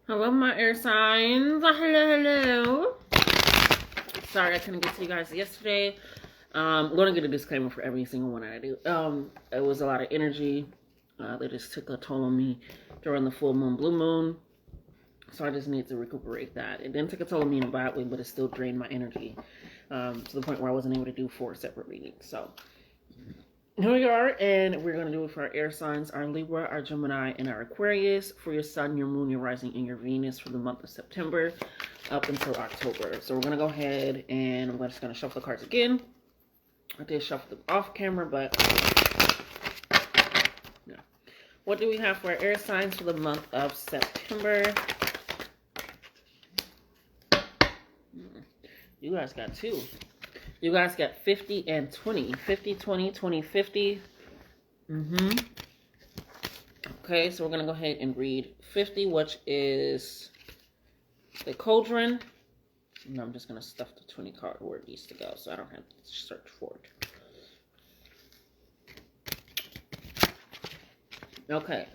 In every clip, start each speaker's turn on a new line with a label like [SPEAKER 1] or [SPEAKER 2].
[SPEAKER 1] Hello, my air signs. Hello. Sorry I couldn't get to you guys yesterday. I'm going to get a disclaimer for every single one I do. It was a lot of energy. They just took a toll on me during the full moon, blue moon. So I just need to recuperate that. It didn't take a toll on me in a bad way, but it still drained my energy to the point where I wasn't able to do 4 separate readings. So here we are, and we're going to do it for our air signs, our Libra, our Gemini, and our Aquarius, for your sun, your moon, your rising, and your Venus for the month of September up until October. So we're going to go ahead, and I'm just going to shuffle the cards again. I did shuffle them off camera, but no. What do we have for our air signs for the month of September? You guys got 2. You guys got 50 and 20. 50, 20, 20, 50. Okay, so we're going to go ahead and read 50, which is the cauldron. And I'm just going to stuff the 20 card where it needs to go, so I don't have to search for it. Okay.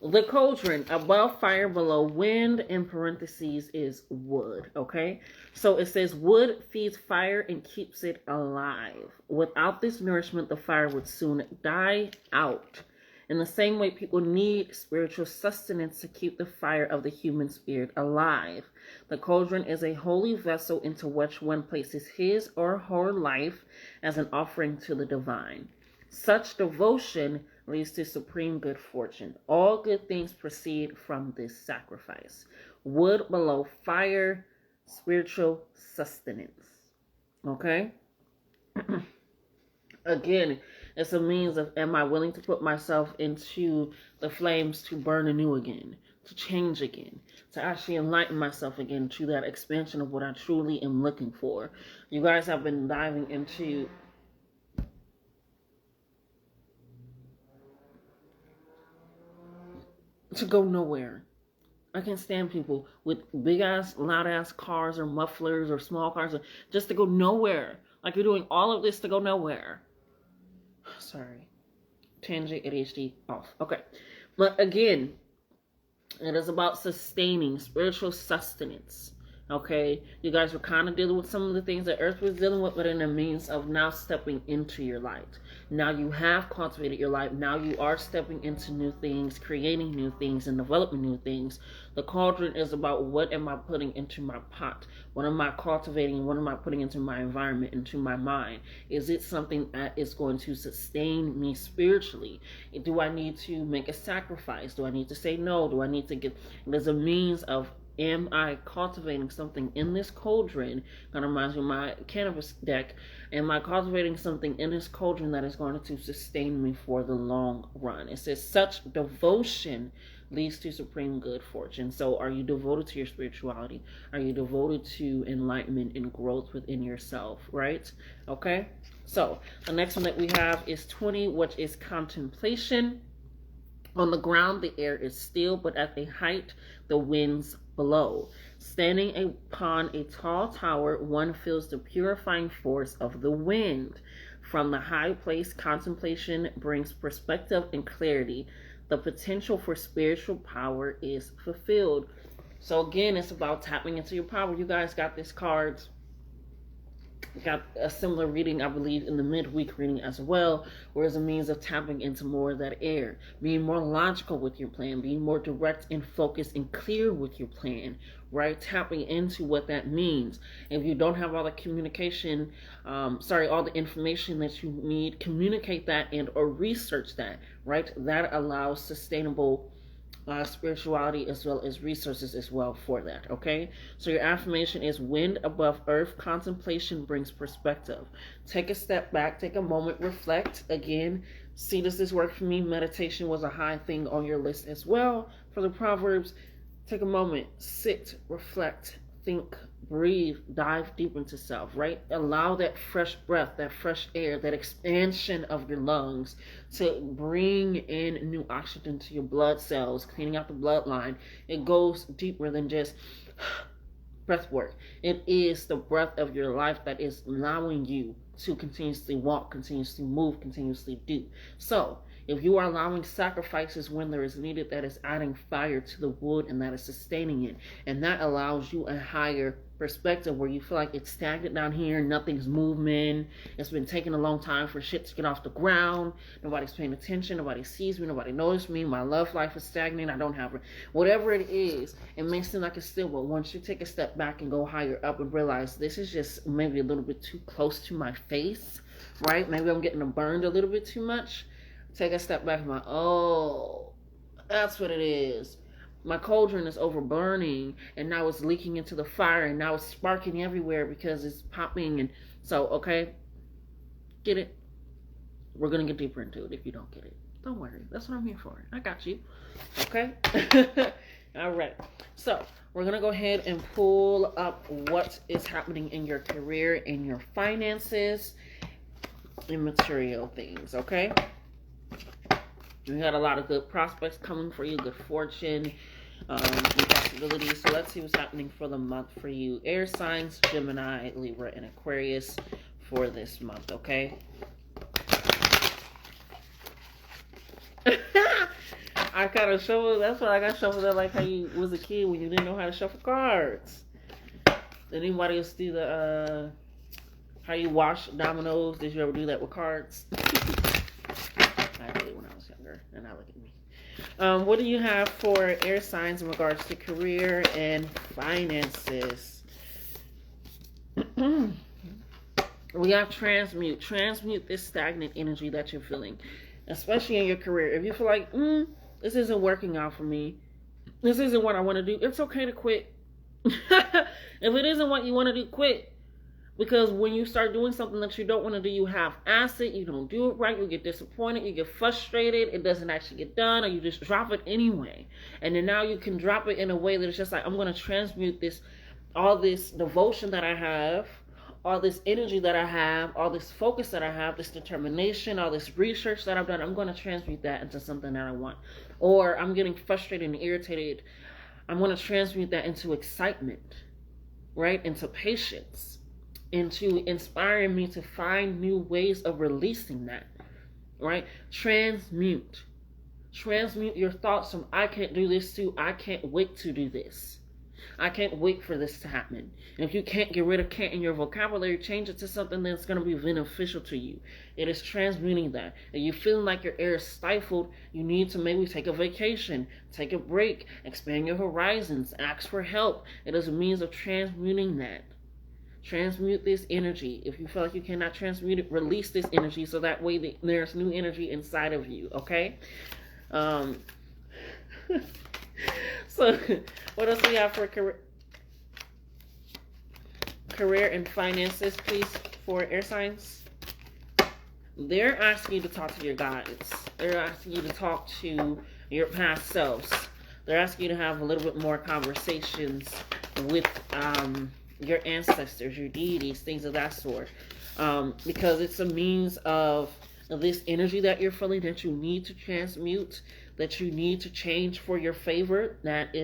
[SPEAKER 1] The cauldron, above fire, below wind, in parentheses, is wood, okay? So it says wood feeds fire and keeps it alive. Without this nourishment, the fire would soon die out. In the same way, people need spiritual sustenance to keep the fire of the human spirit alive. The cauldron is a holy vessel into which one places his or her life as an offering to the divine. Such devotion leads to supreme good fortune. All good things proceed from this sacrifice. Wood below fire, spiritual sustenance. Okay? Again, it's a means of, am I willing to put myself into the flames to burn anew again, to change again, to actually enlighten myself again to that expansion of what I truly am looking for. You guys have been diving into to go nowhere. I can't stand people with big ass, loud ass cars or mufflers or small cars just to go nowhere. Like you're doing all of this to go nowhere. Sorry. Tangent, ADHD off. Okay. But again, it is about sustaining spiritual sustenance. Okay, you guys were kind of dealing with some of the things that Earth was dealing with, but in a means of now stepping into your light. Now you have cultivated your light. Now you are stepping into new things, creating new things, and developing new things. The cauldron is about, what am I putting into my pot? What am I cultivating? What am I putting into my environment, into my mind? Is it something that is going to sustain me spiritually? Do I need to make a sacrifice? Do I need to say no? Do I need to get... There's a means of, am I cultivating something in this cauldron? Kind of reminds me of my cannabis deck. Am I cultivating something in this cauldron that is going to sustain me for the long run? It says such devotion leads to supreme good fortune. So are you devoted to your spirituality? Are you devoted to enlightenment and growth within yourself, right? Okay. So the next one that we have is 20, which is contemplation. On the ground, the air is still, but at the height, the winds blow. Standing upon a tall tower, one feels the purifying force of the wind. From the high place, contemplation brings perspective and clarity. The potential for spiritual power is fulfilled. So again, it's about tapping into your power. You guys got this card. Got a similar reading, I believe, in the midweek reading as well, where it's a means of tapping into more of that air, being more logical with your plan, being more direct and focused and clear with your plan, right? Tapping into what that means. If you don't have all the communication, all the information that you need, communicate that and or research that, right? That allows sustainable spirituality as well as resources as well for that. Okay, so your affirmation is wind above earth. Contemplation brings perspective. Take a step back, take a moment, reflect again. See, does this work for me? Meditation was a high thing on your list as well for the Proverbs. Take a moment, sit, reflect, think, breathe, dive deep into self, right? Allow that fresh breath, that fresh air, that expansion of your lungs to bring in new oxygen to your blood cells, cleaning out the bloodline. It goes deeper than just breath work. It is the breath of your life that is allowing you to continuously walk, continuously move, continuously do. So If you are allowing sacrifices when there is needed, that is adding fire to the wood and that is sustaining it. And that allows you a higher perspective where you feel like it's stagnant down here, nothing's moving, it's been taking a long time for shit to get off the ground, nobody's paying attention, nobody sees me, nobody knows me, my love life is stagnant, I don't have whatever it is. It may seem like it's still, but once you take a step back and go higher up and realize this is just maybe a little bit too close to my face, right? Maybe I'm getting burned a little bit too much. Take a step back and like, oh, that's what it is. My cauldron is over burning and now it's leaking into the fire and now it's sparking everywhere because it's popping. And so, okay, get it? We're going to get deeper into it if you don't get it. Don't worry. That's what I'm here for. I got you. Okay? All right. So, we're going to go ahead and pull up what is happening in your career, in your finances, in material things, okay? You got a lot of good prospects coming for you, good fortune, and possibilities. So let's see what's happening for the month for you. Air signs, Gemini, Libra, and Aquarius for this month, okay? I kind of shuffled, that's why I got shuffled up like how you was a kid when you didn't know how to shuffle cards. Did anybody else do the, how you wash dominoes? Did you ever do that with cards? I did when I was younger, and now look at me. What do you have for air signs in regards to career and finances? We have transmute. Transmute this stagnant energy that you're feeling, especially in your career. If you feel like, this isn't working out for me, this isn't what I want to do, it's okay to quit. If it isn't what you want to do, quit. Because when you start doing something that you don't want to do, you have acid, you don't do it right, you get disappointed, you get frustrated, it doesn't actually get done, or you just drop it anyway. And then now you can drop it in a way that it's just like, I'm going to transmute this, all this devotion that I have, all this energy that I have, all this focus that I have, this determination, all this research that I've done, I'm going to transmute that into something that I want. Or I'm getting frustrated and irritated, I'm going to transmute that into excitement, right? Into patience. Into inspiring me to find new ways of releasing that, right? Transmute your thoughts from I can't do this to I can't wait to do this. I can't wait for this to happen. And if you can't get rid of can't in your vocabulary, change it to something that's going to be beneficial to you. It is transmuting that. If you're feeling like your air is stifled, you need to maybe take a vacation, take a break, expand your horizons, ask for help. It is a means of transmuting that. Transmute this energy. If you feel like you cannot transmute it, release this energy so that way there's new energy inside of you, okay? So, what else do we have for career and finances, please, for air signs? They're asking you to talk to your guides. They're asking you to talk to your past selves. They're asking you to have a little bit more conversations with your ancestors, your deities, things of that sort, because it's a means of this energy that you're feeling that you need to transmute, that you need to change for your favor, that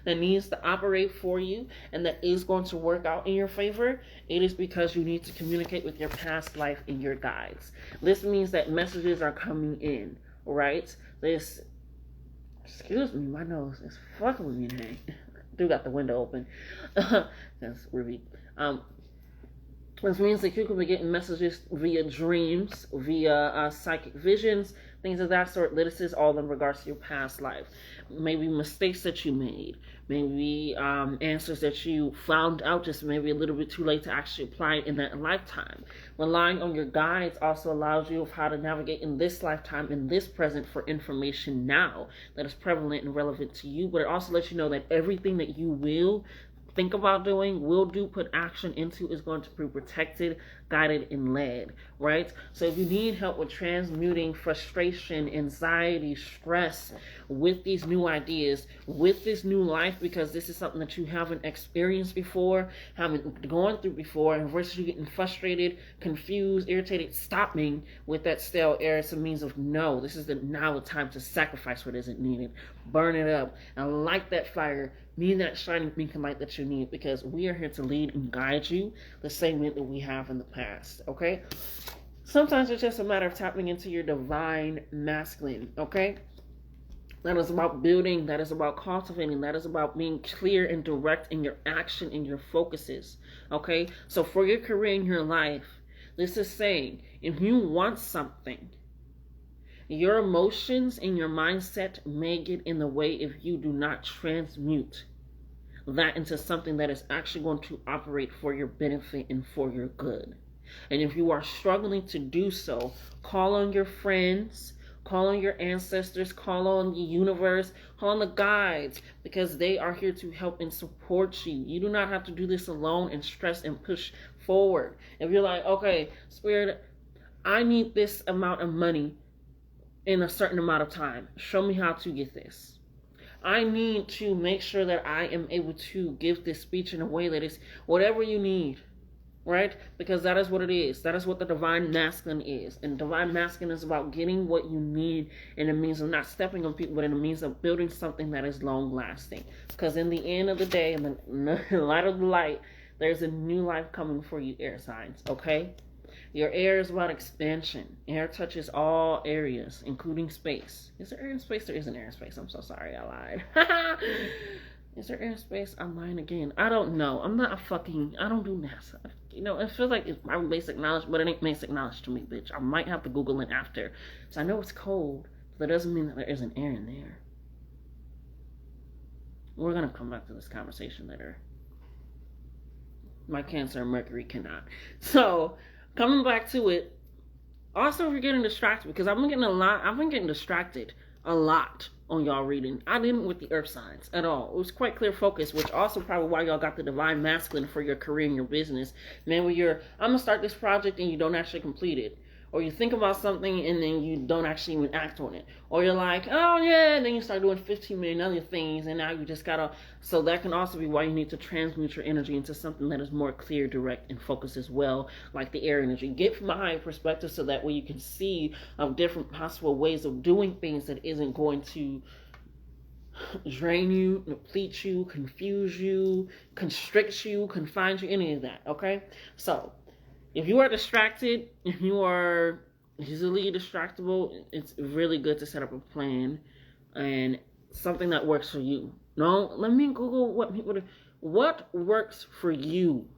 [SPEAKER 1] needs to operate for you, and that is going to work out in your favor. It is because you need to communicate with your past life and your guides. This means that messages are coming in, right? Excuse me, my nose is fucking with me today. Do got the window open. That's Ruby. This means that you could be getting messages via dreams, via psychic visions, things of that sort. This is all in regards to your past life. Maybe mistakes that you made. Maybe answers that you found out just maybe a little bit too late to actually apply in that lifetime. Relying on your guides also allows you of how to navigate in this lifetime, in this present, for information now that is prevalent and relevant to you. But it also lets you know that everything that you will think about doing, will do, put action into, is going to be protected, guided, and led, right? So if you need help with transmuting frustration, anxiety, stress with these new ideas, with this new life, because this is something that you haven't experienced before, haven't gone through before, and versus you getting frustrated, confused, irritated, stopping with that stale air, it's a means of no, this is now the time to sacrifice what isn't needed, burn it up, and light that fire, be that shining beacon light that you need, because we are here to lead and guide you the same way that we have in the past, okay? Sometimes it's just a matter of tapping into your divine masculine, okay? That is about building. That is about cultivating. That is about being clear and direct in your action and your focuses. Okay? So for your career and your life, this is saying if you want something, your emotions and your mindset may get in the way if you do not transmute that into something that is actually going to operate for your benefit and for your good. And if you are struggling to do so, call on your friends, call on your ancestors, call on the universe, call on the guides, because they are here to help and support you. You do not have to do this alone and stress and push forward. If you're like, okay, Spirit, I need this amount of money in a certain amount of time. Show me how to get this. I need to make sure that I am able to give this speech in a way that is whatever you need. Right? Because that is what it is. That is what the divine masculine is. And divine masculine is about getting what you need in the means of not stepping on people, but in the means of building something that is long lasting. Because in the end of the day, in the light of the light, there's a new life coming for you, air signs. Okay? Your air is about expansion. Air touches all areas, including space. Is there air in space? There isn't air in space. I'm so sorry, I lied. Is there air in space? I'm lying again. I don't know. I'm not I don't do NASA. You know, it feels like it's my basic knowledge, but it ain't basic knowledge to me, bitch. I might have to Google it after. So I know it's cold, but that doesn't mean that there isn't air in there. We're going to come back to this conversation later. My Cancer and Mercury cannot. So, coming back to it, also if you're getting distracted, because I've been getting distracted a lot on y'all reading. I didn't with the earth signs at all. It was quite clear focus, which also probably why y'all got the divine masculine for your career and your business. Man, when I'm gonna start this project and you don't actually complete it. Or you think about something and then you don't actually even act on it. Or you're like, oh yeah, and then you start doing 15 million other things and now you just gotta, so that can also be why you need to transmute your energy into something that is more clear, direct, and focused as well, like the air energy. Get from a higher perspective so that way you can see different possible ways of doing things that isn't going to drain you, deplete you, confuse you, constrict you, confine you, any of that, okay? So, if you are distracted, if you are easily distractible, it's really good to set up a plan and something that works for you. No, let me Google what works for you.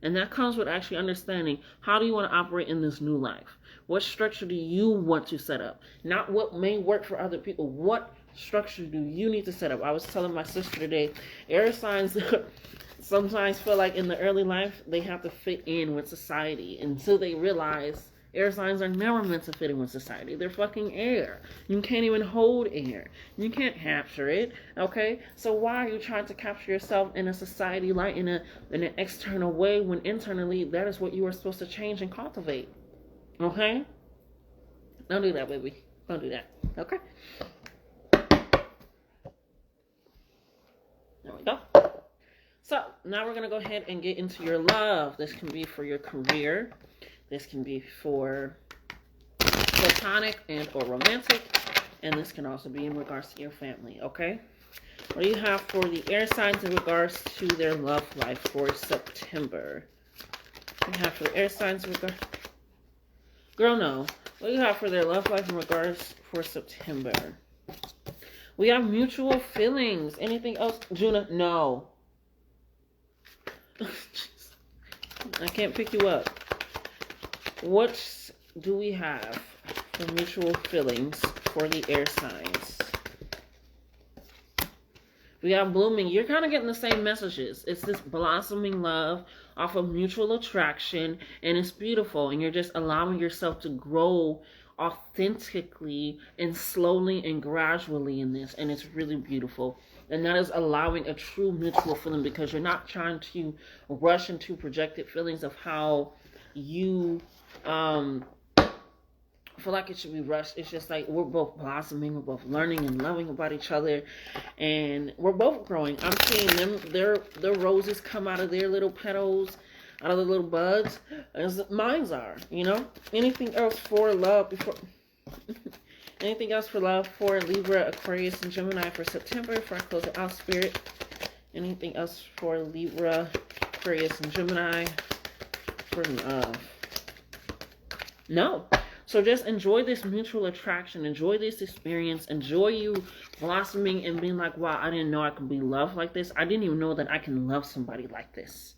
[SPEAKER 1] And that comes with actually understanding how do you want to operate in this new life? What structure do you want to set up? Not what may work for other people. What structure do you need to set up? I was telling my sister today, air signs sometimes feel like in the early life they have to fit in with society until they realize air signs are never meant to fit in with society. They're fucking air. You can't even hold air. You can't capture it. Okay? So why are you trying to capture yourself in a society like in an external way when internally that is what you are supposed to change and cultivate? Okay? Don't do that, baby. Don't do that. Okay? There we go. So, now we're going to go ahead and get into your love. This can be for your career. This can be for platonic and or romantic. And this can also be in regards to your family, okay? What do you have for the air signs in regards to their love life for September? What do you have for the air signs in regards... Girl, no. What do you have for their love life in regards for September? We have mutual feelings. Anything else? Juna, no. I can't pick you up. What do we have for mutual feelings for the air signs? We have blooming. You're kind of getting the same messages. It's this blossoming love off of mutual attraction, and it's beautiful, and you're just allowing yourself to grow authentically and slowly and gradually in this, and it's really beautiful. And that is allowing a true mutual feeling, because you're not trying to rush into projected feelings of how you feel like it should be rushed. It's just like we're both blossoming, we're both learning and loving about each other, and we're both growing. I'm seeing them, their roses come out of their little petals, out of the little buds, as mine are, you know. Anything else for love before... Anything else for love for Libra, Aquarius, and Gemini for September before I close it out, Spirit? Anything else for Libra, Aquarius, and Gemini for love? No. So just enjoy this mutual attraction. Enjoy this experience. Enjoy you blossoming and being like, wow, I didn't know I could be loved like this. I didn't even know that I can love somebody like this.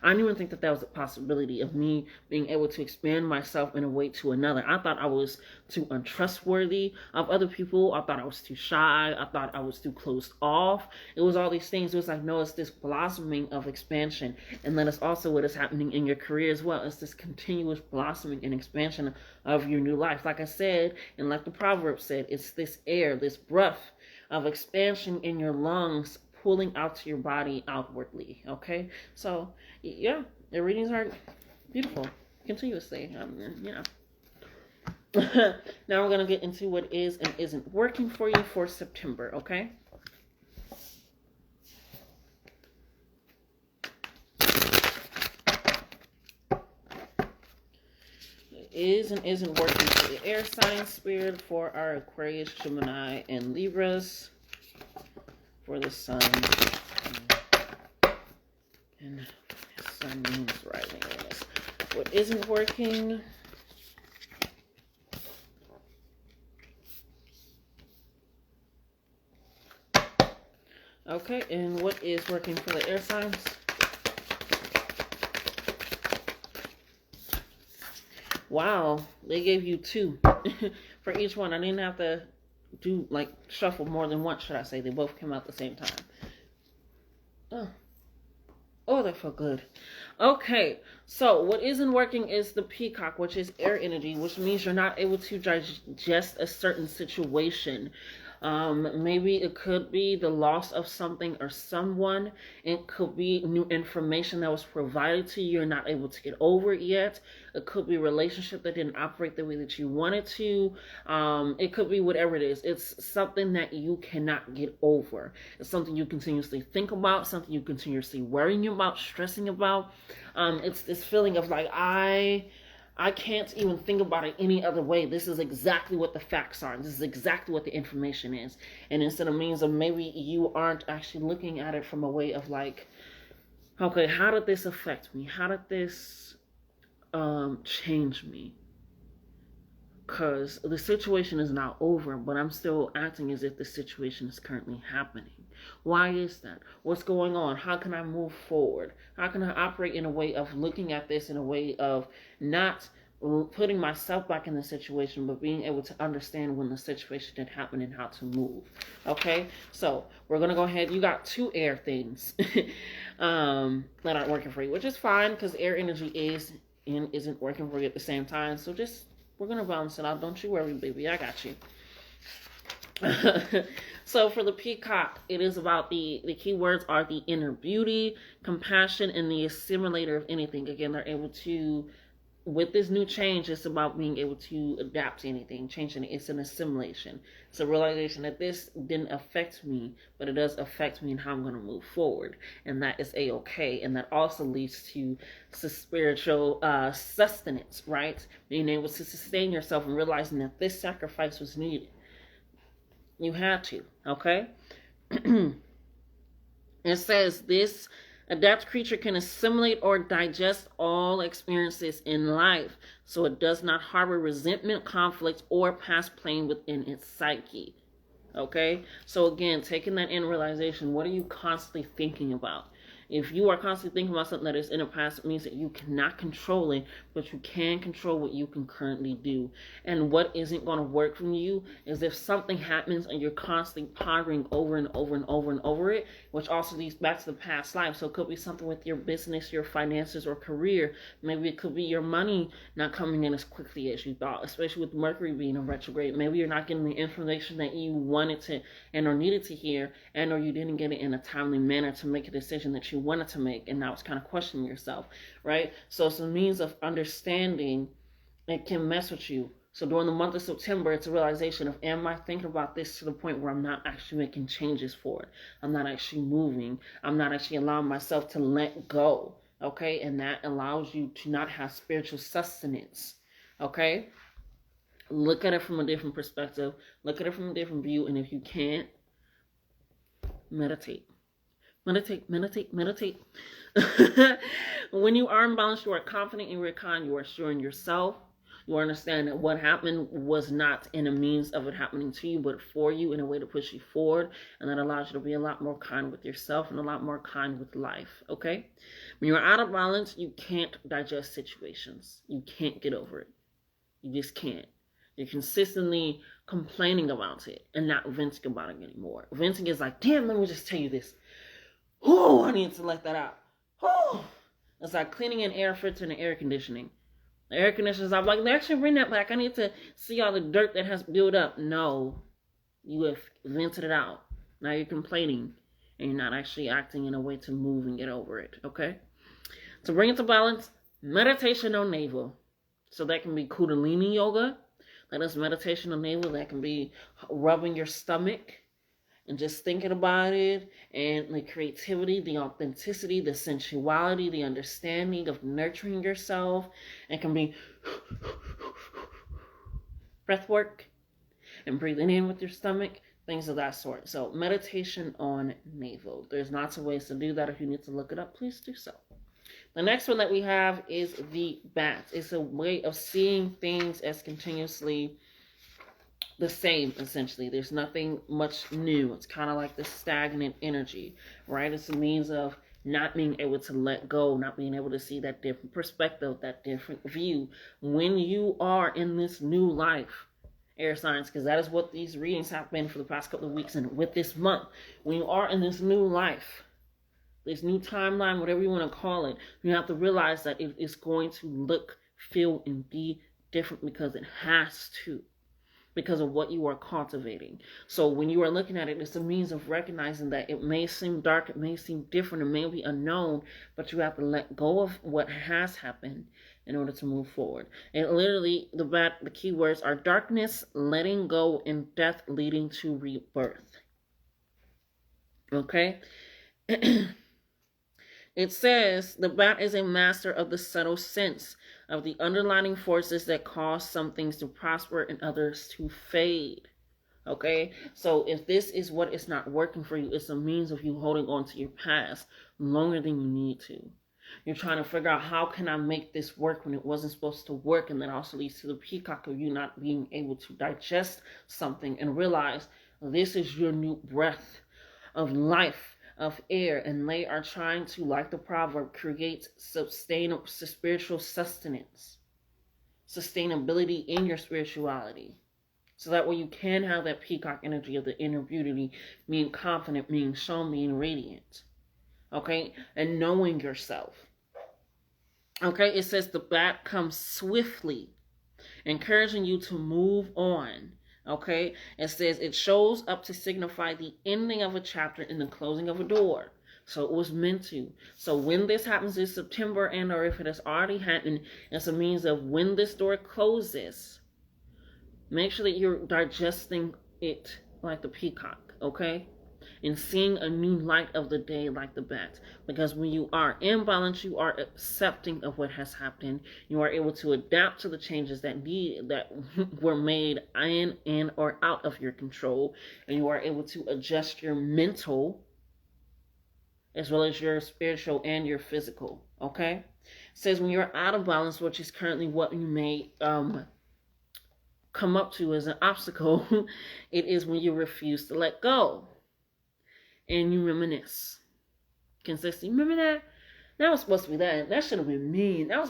[SPEAKER 1] I didn't even think that that was a possibility of me being able to expand myself in a way to another. I thought I was too untrustworthy of other people. I thought I was too shy. I thought I was too closed off. It was all these things. It was like, no, it's this blossoming of expansion. And then it's also what is happening in your career as well. It's this continuous blossoming and expansion of your new life. Like I said, and like the proverb said, it's this air, this breath of expansion in your lungs pulling out to your body outwardly. Okay, so yeah, the readings are beautiful continuously. Now we're gonna get into what is and isn't working for you for September. Okay. It is and isn't working for the air sign spirit for our Aquarius, Gemini, and Libras. For the sun and sun, moon, rising. What isn't working? Okay, and what is working for the air signs? Wow, they gave you 2 for each one. I didn't have to do like shuffle more than once, should I say. They both came out at the same time. Oh, that felt good. Okay, so what isn't working is the peacock, which is air energy, which means you're not able to digest a certain situation. Maybe it could be the loss of something or someone. It could be new information that was provided to you. You're not able to get over it yet. It could be a relationship that didn't operate the way that you wanted to. It could be whatever it is. It's something that you cannot get over. It's something you continuously think about, something you continuously worrying about, stressing about. It's this feeling of like, I can't even think about it any other way. This is exactly what the facts are. This is exactly what the information is. And instead of means of maybe you aren't actually looking at it from a way of like, okay, how did this affect me? How did this change me? Because the situation is not over, but I'm still acting as if the situation is currently happening. Why is that? What's going on? How can I move forward? How can I operate in a way of looking at this in a way of not putting myself back in the situation, but being able to understand when the situation did happen and how to move? Okay, so we're going to go ahead. You got 2 air things that aren't working for you, which is fine because air energy is and isn't working for you at the same time. So just, we're going to balance it out. Don't you worry, baby. I got you. So for the peacock, it is about the keywords are the inner beauty, compassion, and the assimilator of anything. Again, they're able to, with this new change, it's about being able to adapt to anything, changing it. It's an assimilation. It's a realization that this didn't affect me, but it does affect me and how I'm going to move forward. And that is a-okay. And that also leads to spiritual sustenance, right? Being able to sustain yourself and realizing that this sacrifice was needed. You had to, okay? It says this adapted creature can assimilate or digest all experiences in life, so it does not harbor resentment, conflict, or past pain within its psyche. Okay? So again, taking that in realization, what are you constantly thinking about? If you are constantly thinking about something that is in the past, it means that you cannot control it, but you can control what you can currently do. And what isn't going to work for you is if something happens and you're constantly pondering over and over and over and over it, which also leads back to the past life. So it could be something with your business, your finances, or career. Maybe it could be your money not coming in as quickly as you thought, especially with Mercury being in retrograde. Maybe you're not getting the information that you wanted to and or needed to hear, and or you didn't get it in a timely manner to make a decision that you wanted to make, and now it's kind of questioning yourself, right? So it's a means of understanding. It can mess with you. So during the month of September, it's a realization of, am I thinking about this to the point where I'm not actually making changes for it? I'm not actually moving. I'm not actually allowing myself to let go, okay? And that allows you to not have spiritual sustenance, okay? Look at it from a different perspective. Look at it from a different view. And if you can't, meditate. Meditate, meditate, meditate. When you are in balance, you are confident in your con, you are sure in yourself. You understand that what happened was not in a means of it happening to you, but for you, in a way to push you forward. And that allows you to be a lot more kind with yourself and a lot more kind with life. Okay? When you're out of balance, you can't digest situations. You can't get over it. You just can't. You're consistently complaining about it and not venting about it anymore. Venting is like, damn, let me just tell you this. Oh, I need to let that out. Oh, it's like cleaning an air filter and air conditioning. The air conditioner's I'm like, actually bring that back. I need to see all the dirt that has built up. No, you have vented it out. Now you're complaining and you're not actually acting in a way to move and get over it. Okay? To bring it to balance, meditation on navel. So that can be Kundalini yoga. That is meditation on navel. That can be rubbing your stomach and just thinking about it, and the creativity, the authenticity, the sensuality, the understanding of nurturing yourself. It can be breath work and breathing in with your stomach, things of that sort. So meditation on navel. There's lots of ways to do that. If you need to look it up, please do so. The next one that we have is the bat. It's a way of seeing things as continuously the same, essentially. There's nothing much new. It's kind of like the stagnant energy, right? It's a means of not being able to let go, not being able to see that different perspective, that different view. When you are in this new life, air signs, because that is what these readings have been for the past couple of weeks and with this month. When you are in this new life, this new timeline, whatever you want to call it, you have to realize that it is going to look, feel, and be different because it has to, because of what you are cultivating. So when you are looking at it, it's a means of recognizing that it may seem dark, it may seem different, it may be unknown, but you have to let go of what has happened in order to move forward. And literally, the key words are darkness, letting go, and death leading to rebirth. Okay? It says the bat is a master of the subtle sense of the underlying forces that cause some things to prosper and others to fade. Okay? So if this is what is not working for you, it's a means of you holding on to your past longer than you need to. You're trying to figure out, how can I make this work when it wasn't supposed to work? And that also leads to the peacock of you not being able to digest something and realize this is your new breath of life, of air, and they are trying to, like the proverb, create sustainable spiritual sustenance, sustainability in your spirituality, so that way you can have that peacock energy of the inner beauty, being confident, being shown, being radiant. Okay, and knowing yourself. Okay, it says the bat comes swiftly, encouraging you to move on. Okay, it says it shows up to signify the ending of a chapter and the closing of a door. So it was meant to. So when this happens this September, and or if it has already happened, it's a means of when this door closes, make sure that you're digesting it like the peacock, okay? And seeing a new light of the day like the bat. Because when you are in balance, you are accepting of what has happened. You are able to adapt to the changes that were made in or out of your control. And you are able to adjust your mental as well as your spiritual and your physical. Okay? It says when you're out of balance, which is currently what you may come up to as an obstacle, it is when you refuse to let go. And you reminisce. Consistently. Remember that? That was supposed to be that. That should have been me. I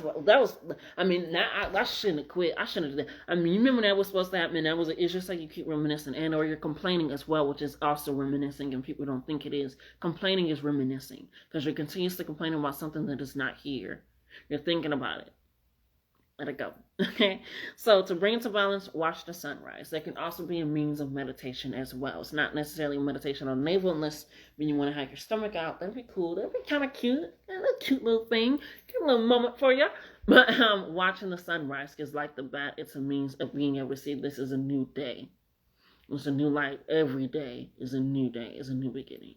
[SPEAKER 1] shouldn't have quit. I shouldn't have done that. I mean, you remember that was supposed to happen. It's just like you keep reminiscing. And or you're complaining as well, which is also reminiscing, and people don't think it is. Complaining is reminiscing. Because you're continuously complaining about something that is not here. You're thinking about it. Let it go. Okay? So to bring it to balance, watch the sunrise. That can also be a means of meditation as well. It's not necessarily meditation on navel, unless when you want to have your stomach out. That'd be cool. That'd be kind of cute. A little cute little thing. Get a little moment for you. But watching the sunrise, because like the bat, it's a means of being able to see this is a new day. It's a new light. Every day is a new day. Is a new beginning.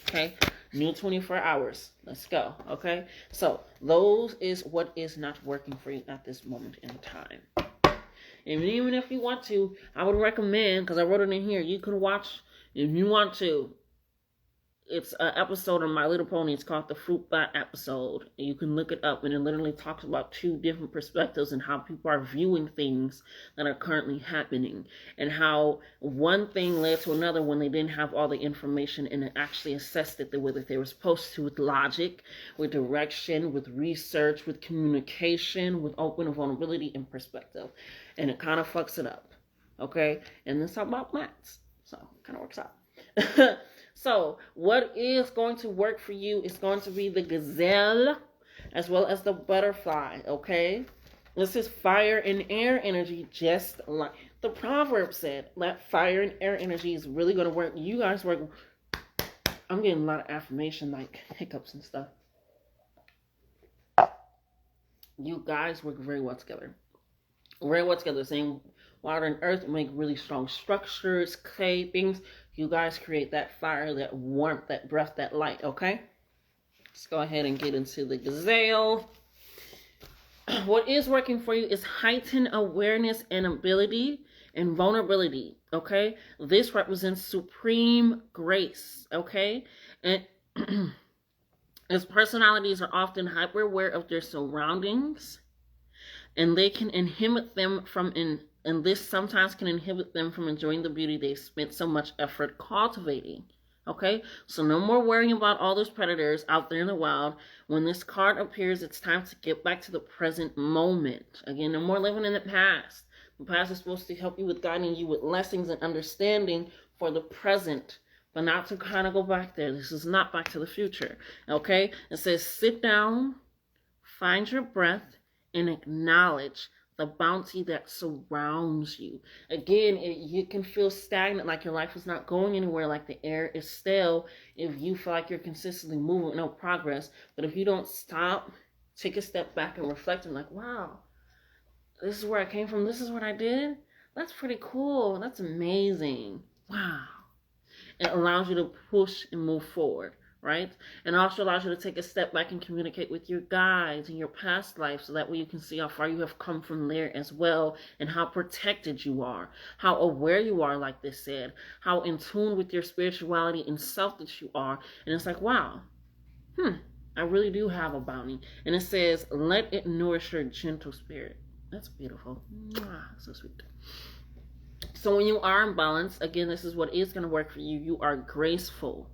[SPEAKER 1] Okay? New 24 hours. Let's go. Okay? So, those is what is not working for you at this moment in time. And even if you want to, I would recommend, because I wrote it in here, you can watch, if you want to, It's an episode on My Little Pony. It's called the Fruit Bat episode. You can look it up, and it literally talks about two different perspectives and how people are viewing things that are currently happening, and how one thing led to another when they didn't have all the information and actually assessed it the way that they were supposed to, with logic, with direction, with research, with communication, with open vulnerability and perspective. And it kind of fucks it up. Okay? And it's about maths. So it kind of works out. So, what is going to work for you is going to be the gazelle as well as the butterfly, okay? This is fire and air energy, just like the proverb said. That fire and air energy is really going to work. You guys work. I'm getting a lot of affirmation, like hiccups and stuff. You guys work very well together. Very well together. Same water and earth make really strong structures, clay, things. You guys create that fire, that warmth, that breath, that light, okay? Let's go ahead and get into the gazelle. What is working for you is heightened awareness and ability and vulnerability, okay? This represents supreme grace, okay? And its personalities are often hyper aware of their surroundings, and they can inhibit them from and this sometimes can inhibit them from enjoying the beauty they've spent so much effort cultivating. Okay? So no more worrying about all those predators out there in the wild. When this card appears, it's time to get back to the present moment. Again, no more living in the past. The past is supposed to help you with guiding you with lessons and understanding for the present, but not to kind of go back there. This is not Back to the Future. Okay? It says, sit down, find your breath, and acknowledge the bounty that surrounds you. Again, you can feel stagnant, like your life is not going anywhere, like the air is stale, if you feel like you're consistently moving, no progress. But if you don't stop, take a step back and reflect, and like, wow, this is where I came from, this is what I did, that's pretty cool, that's amazing, wow. It allows you to push and move forward. Right? And also allows you to take a step back and communicate with your guides in your past life, so that way you can see how far you have come from there as well, and how protected you are, how aware you are, like this said, how in tune with your spirituality and self that you are. And it's like, wow, I really do have a bounty. And it says, let it nourish your gentle spirit. That's beautiful. Mwah, so sweet. So when you are in balance, again, this is what is going to work for you. You are graceful.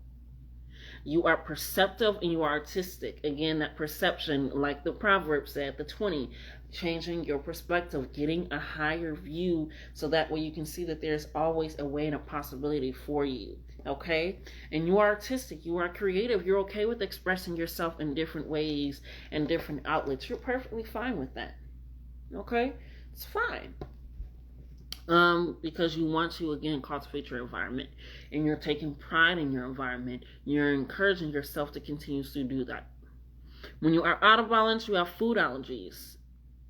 [SPEAKER 1] You are perceptive and you are artistic. Again, that perception, like the proverb said, the 20, changing your perspective, getting a higher view, so that way you can see that there's always a way and a possibility for you. Okay? And you are artistic, you are creative, you're okay with expressing yourself in different ways and different outlets. You're perfectly fine with that. Okay? It's fine. Because you want to, again, cultivate your environment, and you're taking pride in your environment. You're encouraging yourself to continue to do that. When you are out of balance, you have food allergies.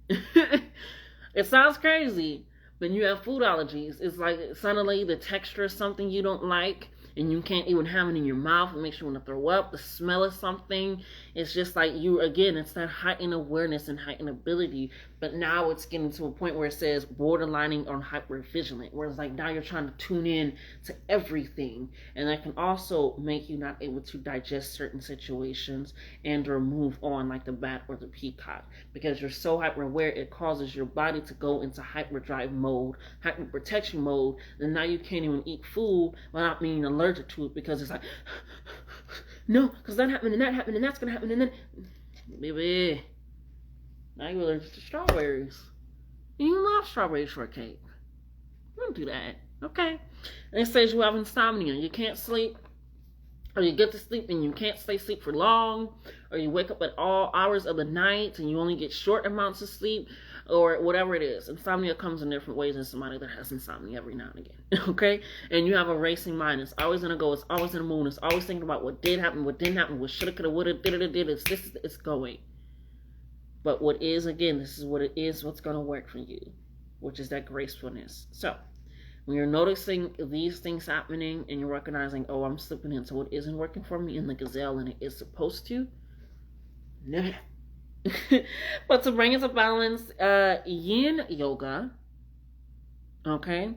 [SPEAKER 1] It sounds crazy, but you have food allergies. It's like suddenly the texture of something you don't like, and you can't even have it in your mouth. It makes you want to throw up. The smell of something. It's just like you, again, it's that heightened awareness and heightened ability. But now it's getting to a point where it says borderlining on hypervigilant, where it's like now you're trying to tune in to everything. And that can also make you not able to digest certain situations and or move on, like the bat or the peacock. Because you're so hyper aware, it causes your body to go into hyperdrive mode, hyper protection mode. And now you can't even eat food without being allergic to it, because it's like, no, because that happened and that happened and that's going to happen. And then, baby, now you're allergic to strawberries. And you love strawberry shortcake. Don't do that. Okay? And it says you have insomnia. You can't sleep, or you get to sleep and you can't stay asleep for long, or you wake up at all hours of the night and you only get short amounts of sleep, or whatever it is. Insomnia comes in different ways in somebody that has insomnia every now and again. Okay? And you have a racing mind. It's always going to go. It's always in the moon. It's always thinking about what did happen, what didn't happen, what shoulda, coulda, woulda, did. It's going. But what is, again, this is what it is, what's going to work for you, which is that gracefulness. So, when you're noticing these things happening and you're recognizing, oh, I'm slipping into what isn't working for me in the gazelle and it is supposed to, no. But to bring it to balance, yin yoga, okay,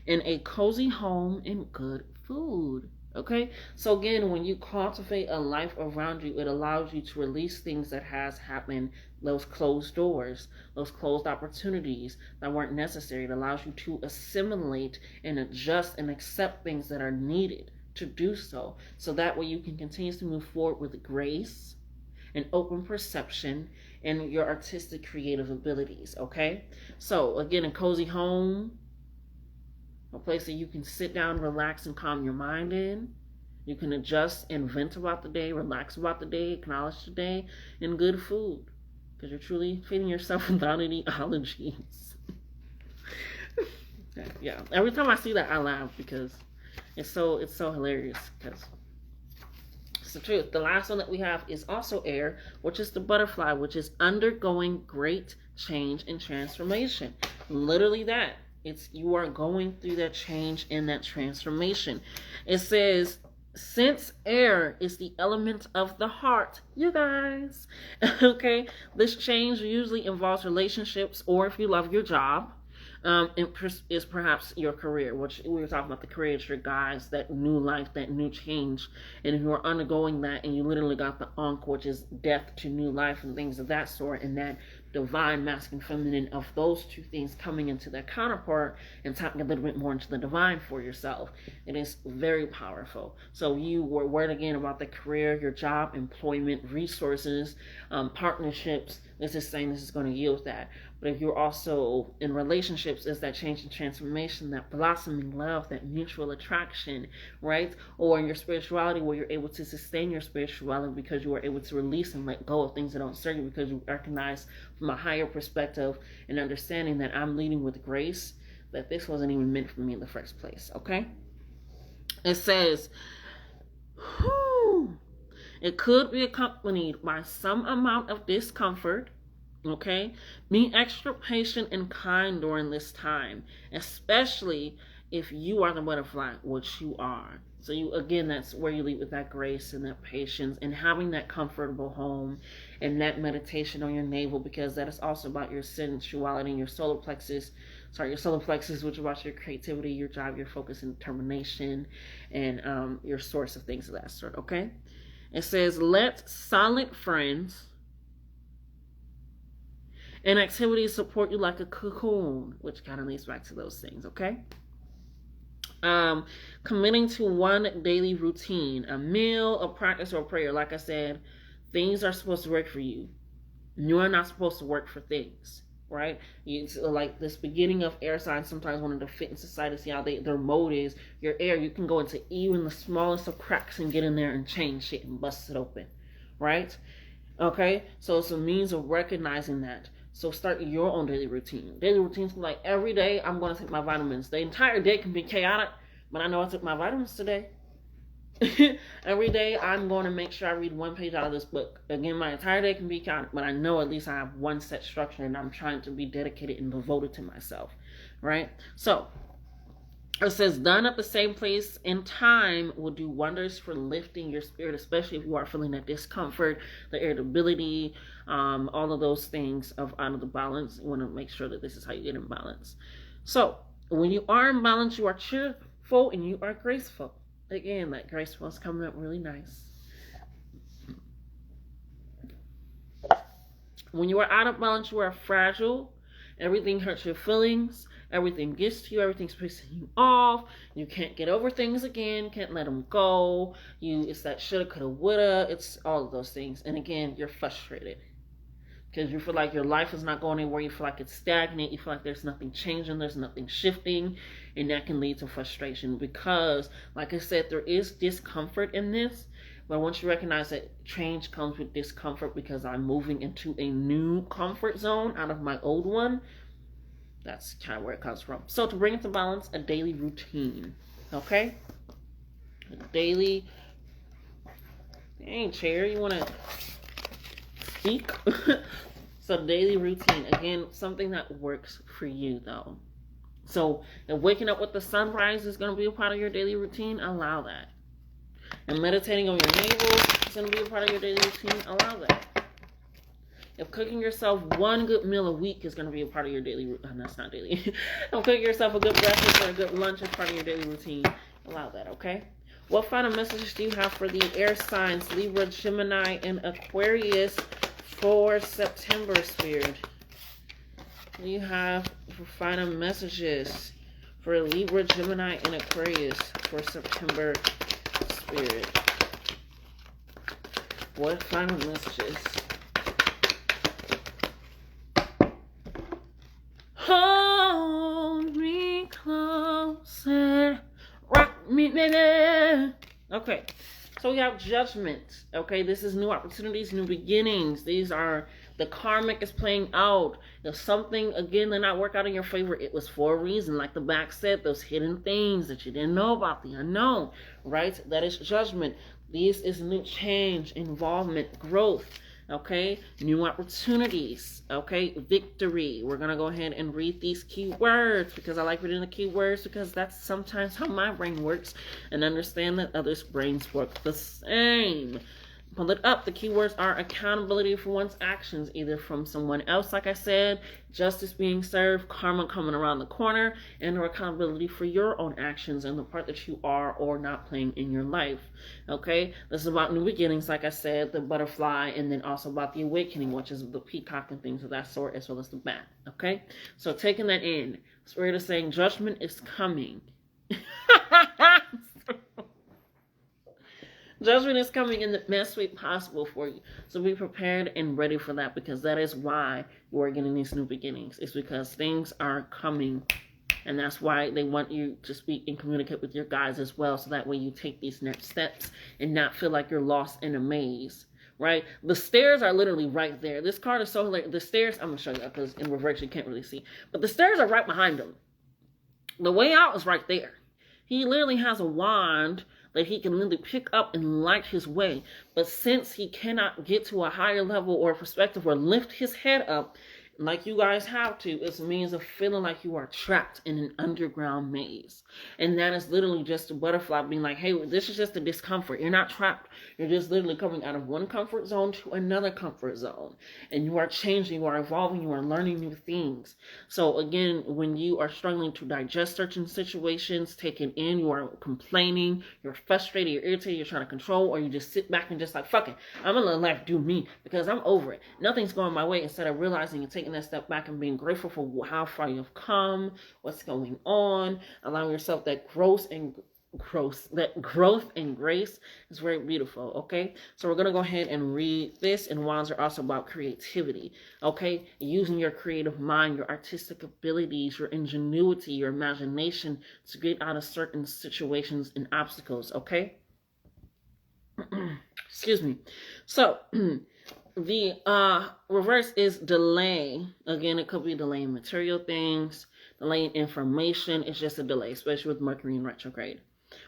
[SPEAKER 1] and a cozy home and good food. Okay, so again, when you cultivate a life around you, it allows you to release things that has happened, those closed doors, those closed opportunities that weren't necessary. It allows you to assimilate and adjust and accept things that are needed to do so. So that way you can continue to move forward with grace and open perception and your artistic creative abilities. Okay, so again, a cozy home, a place that you can sit down, relax, and calm your mind in. You can adjust and vent about the day, relax about the day, acknowledge the day, and good food. Because you're truly feeding yourself without any allergies. Yeah. Every time I see that, I laugh because it's so hilarious. Because it's the truth. The last one that we have is also air, which is the butterfly, which is undergoing great change and transformation. Literally that. It's you are going through that change and that transformation. It says, since air is the element of the heart, you guys, okay, this change usually involves relationships, or if you love your job, it is perhaps your career, which we were talking about the career, it's your guys, that new life, that new change, and if you are undergoing that and you literally got the ankh, which is death to new life and things of that sort, and that divine masculine feminine of those two things coming into their counterpart and tapping a little bit more into the divine for yourself. It is very powerful. So you were worried again about the career, your job, employment, resources, partnerships. This is saying this is going to yield that. But if you're also in relationships, is that change and transformation, that blossoming love, that mutual attraction, right? Or in your spirituality, where you're able to sustain your spirituality because you are able to release and let go of things that don't serve you, because you recognize from a higher perspective and understanding that I'm leading with grace, that this wasn't even meant for me in the first place, okay? It says, it could be accompanied by some amount of discomfort. Okay, be extra patient and kind during this time, especially if you are the butterfly, which you are. So you, again, that's where you lead with that grace and that patience and having that comfortable home and that meditation on your navel, because that is also about your sensuality and your solar plexus, which is about your creativity, your drive, your focus and determination, and your source of things of that sort. Okay, it says, let silent friends and activities support you like a cocoon, which kind of leads back to those things, okay? Committing to one daily routine, a meal, a practice, or a prayer. Like I said, things are supposed to work for you. You are not supposed to work for things, right? It's like this beginning of air signs sometimes wanting to fit in society, see how their mode is. Your air, you can go into even the smallest of cracks and get in there and change shit and bust it open, right? Okay, so it's a means of recognizing that. So start your own daily routine. Daily routines like every day I'm going to take my vitamins. The entire day can be chaotic, but I know I took my vitamins today. Every day I'm going to make sure I read one page out of this book. Again, my entire day can be chaotic, but I know at least I have one set structure and I'm trying to be dedicated and devoted to myself, right? So it says, done at the same place and time will do wonders for lifting your spirit, especially if you are feeling that discomfort, the irritability, all of those things out of the balance. You want to make sure that this is how you get in balance. So when you are in balance, you are cheerful and you are graceful. Again, that graceful is coming up really nice. When you are out of balance, you are fragile. Everything hurts your feelings. Everything gets to you. Everything's pissing you off. You can't get over things again. Can't let them go. It's that shoulda, coulda, woulda. It's all of those things. And again, you're frustrated because you feel like your life is not going anywhere. You feel like it's stagnant. You feel like there's nothing changing. There's nothing shifting. And that can lead to frustration because, like I said, there is discomfort in this. But once you recognize that change comes with discomfort because I'm moving into a new comfort zone out of my old one, that's kind of where it comes from. So to bring it to balance, a daily routine. Okay? A daily... Dang, chair, you want to speak? So daily routine. Again, something that works for you, though. So if waking up with the sunrise is going to be a part of your daily routine, allow that. And meditating on your navel is going to be a part of your daily routine, allow that. If cooking yourself one good meal a week is going to be a part of your daily routine, that's not daily. If cooking yourself a good breakfast or a good lunch is part of your daily routine, allow that, okay? What final messages do you have for the air signs, Libra, Gemini, and Aquarius for September, Spirit? What do you have for final messages for Libra, Gemini, and Aquarius for September, Spirit? What final messages? Hold me closer, rock me, baby. Okay, so we have judgment. Okay, this is new opportunities, new beginnings. These are the karmic is playing out. If something, again, did not work out in your favor, it was for a reason. Like the back said, those hidden things that you didn't know about, the unknown, right? That is judgment. This is new change, involvement, growth. Okay, new opportunities. Okay, victory. We're gonna go ahead and read these keywords because I like reading the keywords because that's sometimes how my brain works, and understand that others' brains work the same. Pull it up. The keywords are accountability for one's actions, either from someone else, like I said, justice being served, karma coming around the corner, and or accountability for your own actions and the part that you are or not playing in your life. Okay, this is about new beginnings, like I said, the butterfly, and then also about the awakening, which is the peacock and things of that sort, as well as the bat. Okay, so taking that in, Spirit is saying judgment is coming. Judgment is coming in the best way possible for you. So be prepared and ready for that, because that is why you are getting these new beginnings. It's because things are coming. And that's why they want you to speak and communicate with your guides as well. So that way you take these next steps and not feel like you're lost in a maze. Right? The stairs are literally right there. This card is so hilarious. The stairs, I'm going to show you that because in reverse you can't really see. But the stairs are right behind him. The way out is right there. He literally has a wand that he can literally pick up and light his way. But since he cannot get to a higher level or perspective or lift his head up, like you guys have to, it's a means of feeling like you are trapped in an underground maze. And that is literally just a butterfly being like, hey, this is just a discomfort. You're not trapped. You're just literally coming out of one comfort zone to another comfort zone. And you are changing, you are evolving, you are learning new things. So again, when you are struggling to digest certain situations, taking in, you are complaining, you're frustrated, you're irritated, you're trying to control, or you just sit back and just like, fuck it, I'm gonna let life do me because I'm over it. Nothing's going my way, instead of realizing and taking that step back and being grateful for how far you've come, what's going on, allowing yourself that growth and grace is very beautiful. Okay, so we're gonna go ahead and read this. And wands are also about creativity. Okay, using your creative mind, your artistic abilities, your ingenuity, your imagination to get out of certain situations and obstacles. Okay. Excuse me. So the reverse is delay. Again, it could be delaying material things, delaying information. It's just a delay, especially with Mercury in retrograde.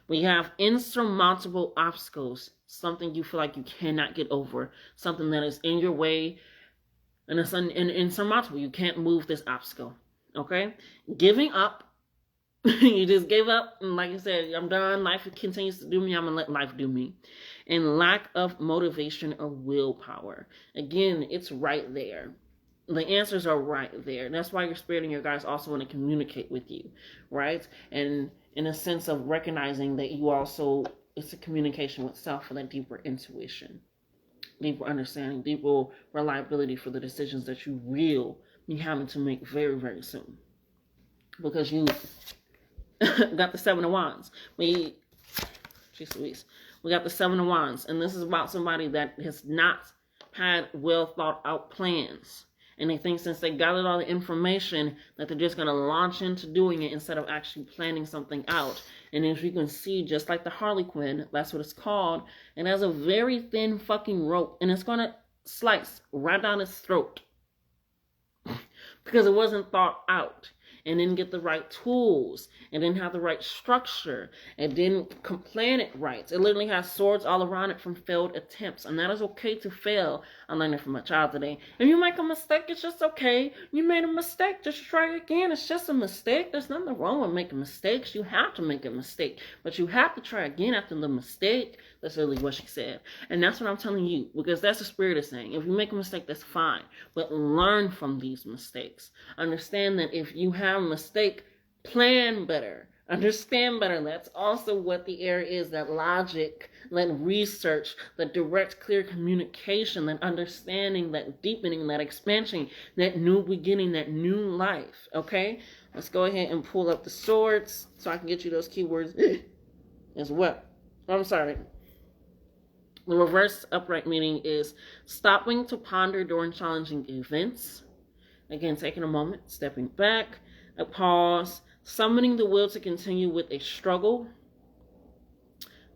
[SPEAKER 1] We have insurmountable obstacles, something you feel like you cannot get over, something that is in your way, and it's insurmountable. You can't move this obstacle. Okay? Giving up. You just gave up, and like I said, I'm done. Life continues to do me. I'm going to let life do me. And lack of motivation or willpower. Again, it's right there. The answers are right there. That's why your spirit and your guides also want to communicate with you, right? And in a sense of recognizing that you also, it's a communication with self for that deeper intuition, deeper understanding, deeper reliability for the decisions that you will be having to make very, very soon. Because you got the Seven of Wands. We got the Seven of Wands. And this is about somebody that has not had well thought out plans. And they think since they gathered all the information that they're just going to launch into doing it instead of actually planning something out. And as you can see, just like the Harlequin, that's what it's called. It has a very thin fucking rope. And it's going to slice right down its throat. Because it wasn't thought out. And didn't get the right tools, and didn't have the right structure, and didn't plan it right. It literally has swords all around it from failed attempts, and that is okay to fail. I learned it from my child today. If you make a mistake, it's just okay. You made a mistake, just try again. It's just a mistake. There's nothing wrong with making mistakes. You have to make a mistake, but you have to try again after the mistake. That's really what she said, and that's what I'm telling you, because that's the spirit is saying. If you make a mistake, that's fine, but learn from these mistakes. Understand that if you have a mistake, plan better. Understand better. That's also what the air is, that logic, that research, that direct, clear communication, that understanding, that deepening, that expansion, that new beginning, that new life. Okay? Let's go ahead and pull up the swords so I can get you those keywords as well. I'm sorry. The reverse upright meaning is stopping to ponder during challenging events. Again, taking a moment, stepping back, a pause, summoning the will to continue with a struggle.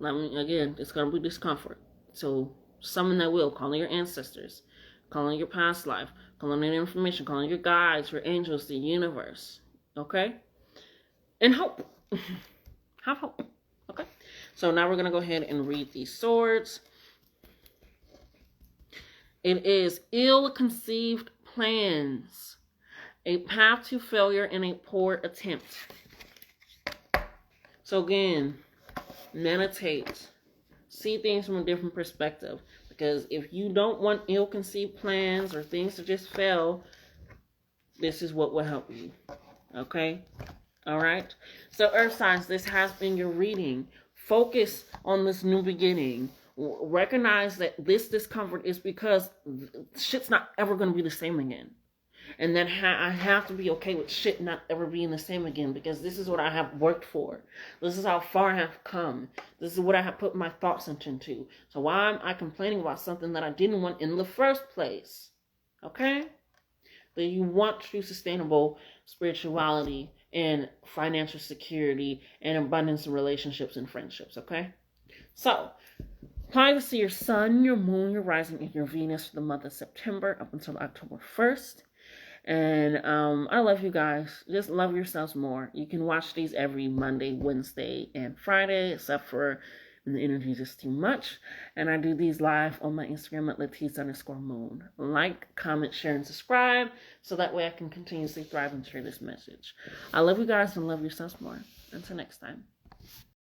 [SPEAKER 1] Again, it's going to be discomfort. So summon that will, calling your ancestors, calling your past life, calling in information, calling your guides, your angels, the universe. Okay? And hope. Have hope. Okay? So now we're going to go ahead and read these swords. It is ill-conceived plans, a path to failure, and a poor attempt. So again, meditate. See things from a different perspective. Because if you don't want ill-conceived plans or things to just fail, this is what will help you. Okay? Alright? So Earth signs, this has been your reading. Focus on this new beginning. Recognize that this discomfort is because shit's not ever going to be the same again. And then I have to be okay with shit not ever being the same again, because this is what I have worked for. This is how far I have come. This is what I have put my thoughts into. So why am I complaining about something that I didn't want in the first place? Okay? That you want true sustainable spirituality and financial security and abundance in relationships and friendships. Okay? So, apply this to your sun, your moon, your rising, and your Venus for the month of September up until October 1st. And I love you guys. Just love yourselves more. You can watch these every Monday, Wednesday, and Friday, except for when the energy is just too much. And I do these live on my Instagram at Latiz_moon. Like, comment, share, and subscribe so that way I can continuously thrive and share this message. I love you guys and love yourselves more. Until next time.